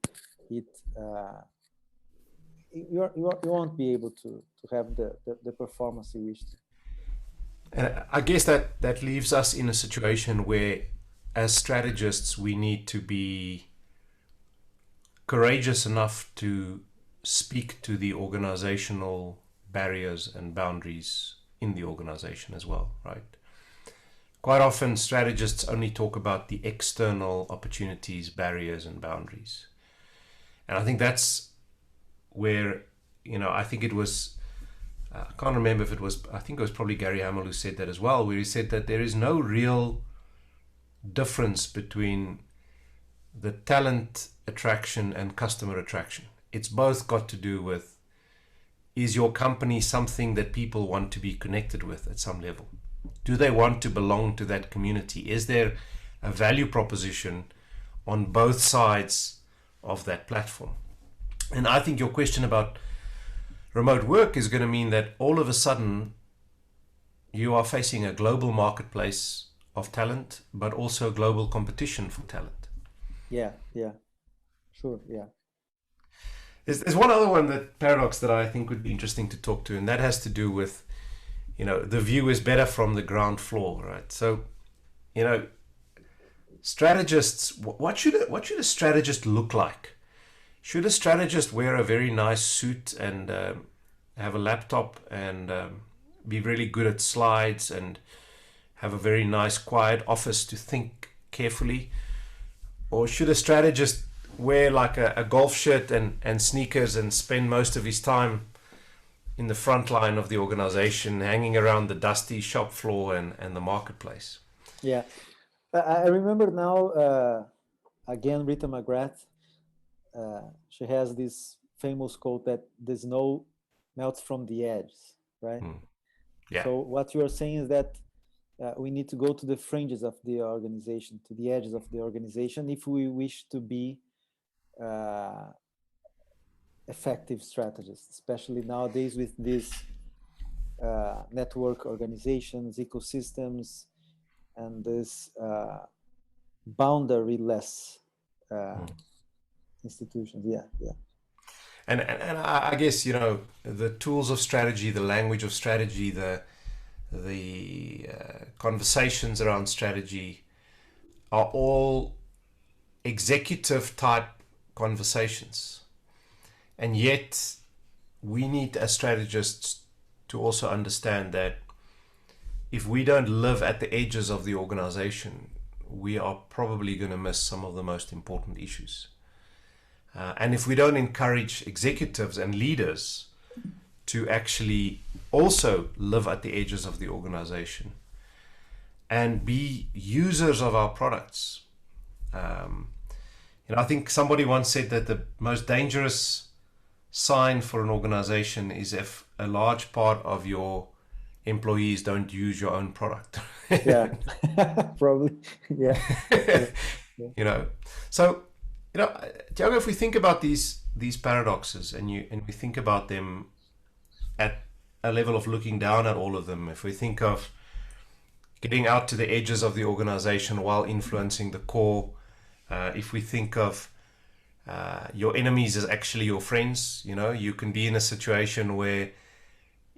it. You won't be able to have the performance you wish to. And I guess that leaves us in a situation where, as strategists, we need to be courageous enough to speak to the organizational barriers and boundaries in the organization as well, right? Quite often, strategists only talk about the external opportunities, barriers, and boundaries. And I think that's where, I think it was, I can't remember if it was, I think it was probably Gary Hamel who said that as well, where he said that there is no real difference between the talent attraction and customer attraction. It's both got to do with, is your company something that people want to be connected with at some level? Do they want to belong to that community? Is there a value proposition on both sides of that platform? And I think your question about remote work is going to mean that all of a sudden you are facing a global marketplace of talent, but also global competition for talent. Yeah, sure, yeah. There's one other paradox that I think would be interesting to talk to, and that has to do with, the view is better from the ground floor, right? So, strategists, what should a strategist look like? Should a strategist wear a very nice suit and have a laptop and be really good at slides and have a very nice quiet office to think carefully? Or should a strategist wear like a golf shirt and sneakers and spend most of his time in the front line of the organization, hanging around the dusty shop floor and the marketplace? Yeah, I remember now, again, Rita McGrath, she has this famous quote that the snow melts from the edges, right? Yeah. So what you are saying is that we need to go to the fringes of the organization, to the edges of the organization, if we wish to be effective strategists, especially nowadays with these network organizations, ecosystems, and this boundaryless institutions. Yeah. And I guess, the tools of strategy, the language of strategy, the conversations around strategy are all executive type conversations. And yet we need, as strategists, to also understand that if we don't live at the edges of the organization, we are probably going to miss some of the most important issues. And if we don't encourage executives and leaders to actually also live at the edges of the organization and be users of our products. I think somebody once said that the most dangerous sign for an organization is if a large part of your employees don't use your own product. Yeah, probably. Yeah, yeah, yeah. You know, so Tiago, if we think about these paradoxes and we think about them at a level of looking down at all of them, if we think of getting out to the edges of the organization while influencing the core, if we think of your enemies as actually your friends, you can be in a situation where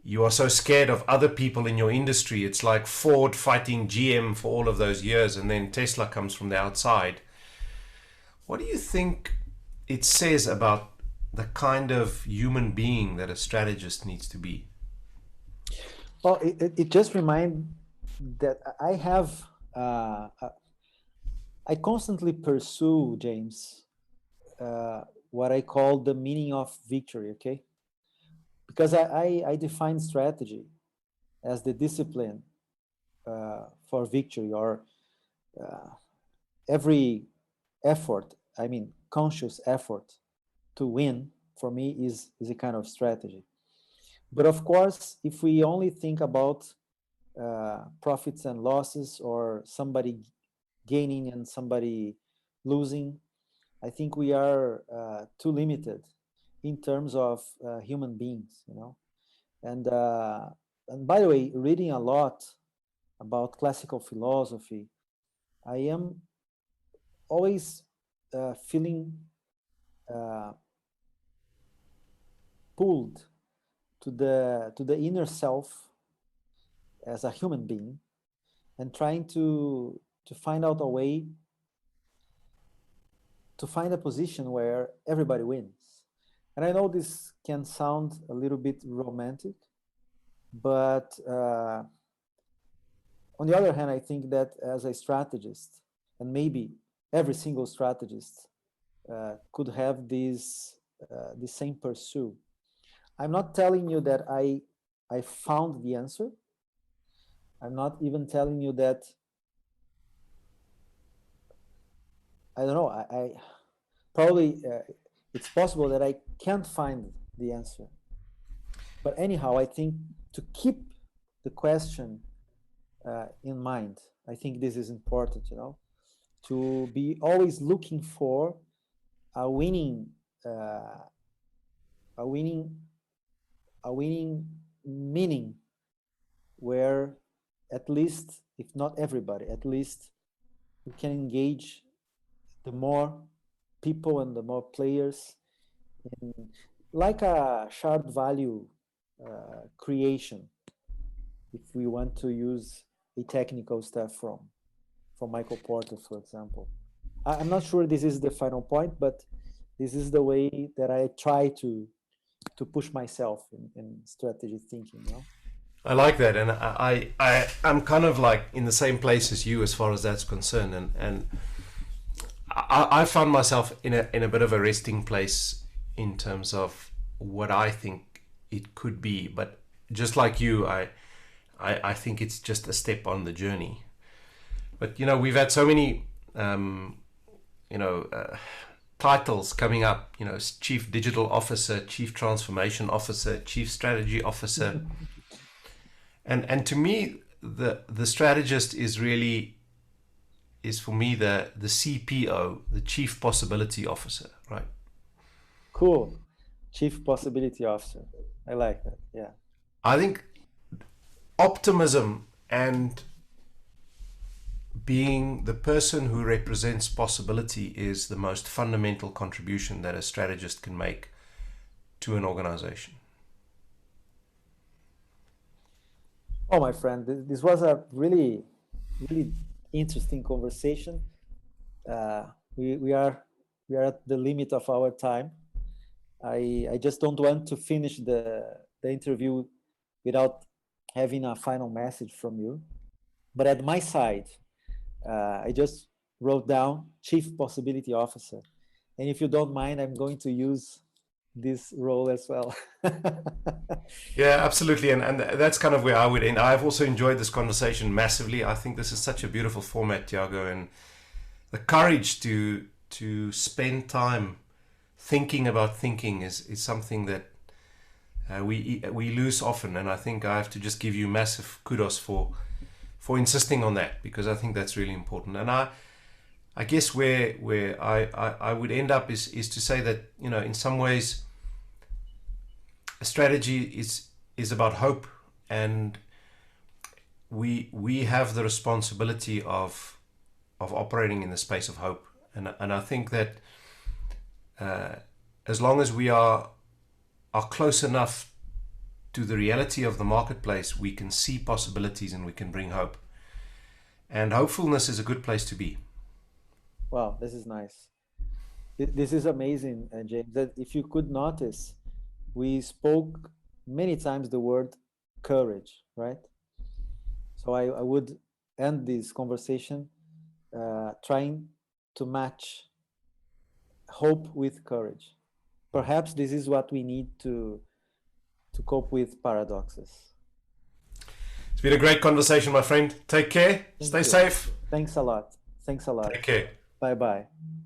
you are so scared of other people in your industry. It's like Ford fighting GM for all of those years, and then Tesla comes from the outside. What do you think it says about the kind of human being that a strategist needs to be? Well, it just reminds that I have, I constantly pursue, James, what I call the meaning of victory, okay? Because I define strategy as the discipline for victory, or every effort, I mean, conscious effort to win, for me, is a kind of strategy. But of course, if we only think about profits and losses, or somebody gaining and somebody losing, I think we are too limited in terms of human beings, And by the way, reading a lot about classical philosophy, I am always feeling pulled to the inner self as a human being, and trying to find out a way to find a position where everybody wins. And I know this can sound a little bit romantic, but on the other hand, I think that as a strategist, and maybe every single strategist could have this the same pursuit. I'm not telling you that I found the answer. I'm not even telling you that, I don't know, I probably it's possible that I can't find the answer. But anyhow, I think to keep the question in mind, I think this is important, to be always looking for a winning meaning, where at least, if not everybody, at least we can engage the more people and the more players in, like a shared value creation, if we want to use a technical stuff from Michael Porter, for example. I'm not sure this is the final point, but this is the way that I try to push myself in strategy thinking. I like that, and I'm kind of like in the same place as you as far as that's concerned, and I found myself in a bit of a resting place in terms of what I think it could be. But just like you, I think it's just a step on the journey. But we've had so many titles coming up, Chief Digital Officer, Chief Transformation Officer, Chief Strategy Officer. And to me, the strategist is for me the CPO, the Chief Possibility Officer, right? Cool. Chief Possibility Officer. I like that. Yeah. I think optimism and being the person who represents possibility is the most fundamental contribution that a strategist can make to an organization. Oh, my friend, this was a really, really interesting conversation. We are at the limit of our time. I just don't want to finish the interview without having a final message from you. But at my side, I just wrote down Chief Possibility Officer. And if you don't mind, I'm going to use this role as well. Yeah, absolutely. And that's kind of where I would end. I've also enjoyed this conversation massively. I think this is such a beautiful format, Tiago, and the courage to spend time thinking about thinking is something that we lose often, and I think I have to just give you massive kudos for insisting on that, because I think that's really important. And I guess where I would end up is to say that, you know, in some ways a strategy is about hope, and we have the responsibility of operating in the space of hope, and I think that as long as we are close enough to the reality of the marketplace, we can see possibilities and we can bring hope. And hopefulness is a good place to be. Wow, this is nice. This is amazing, James. That if you could notice, we spoke many times the word courage, right? So I would end this conversation trying to match hope with courage. Perhaps this is what we need to cope with paradoxes. It's been a great conversation, my friend. Take care. Stay safe. Thanks a lot. Thanks a lot. Take care. Bye bye.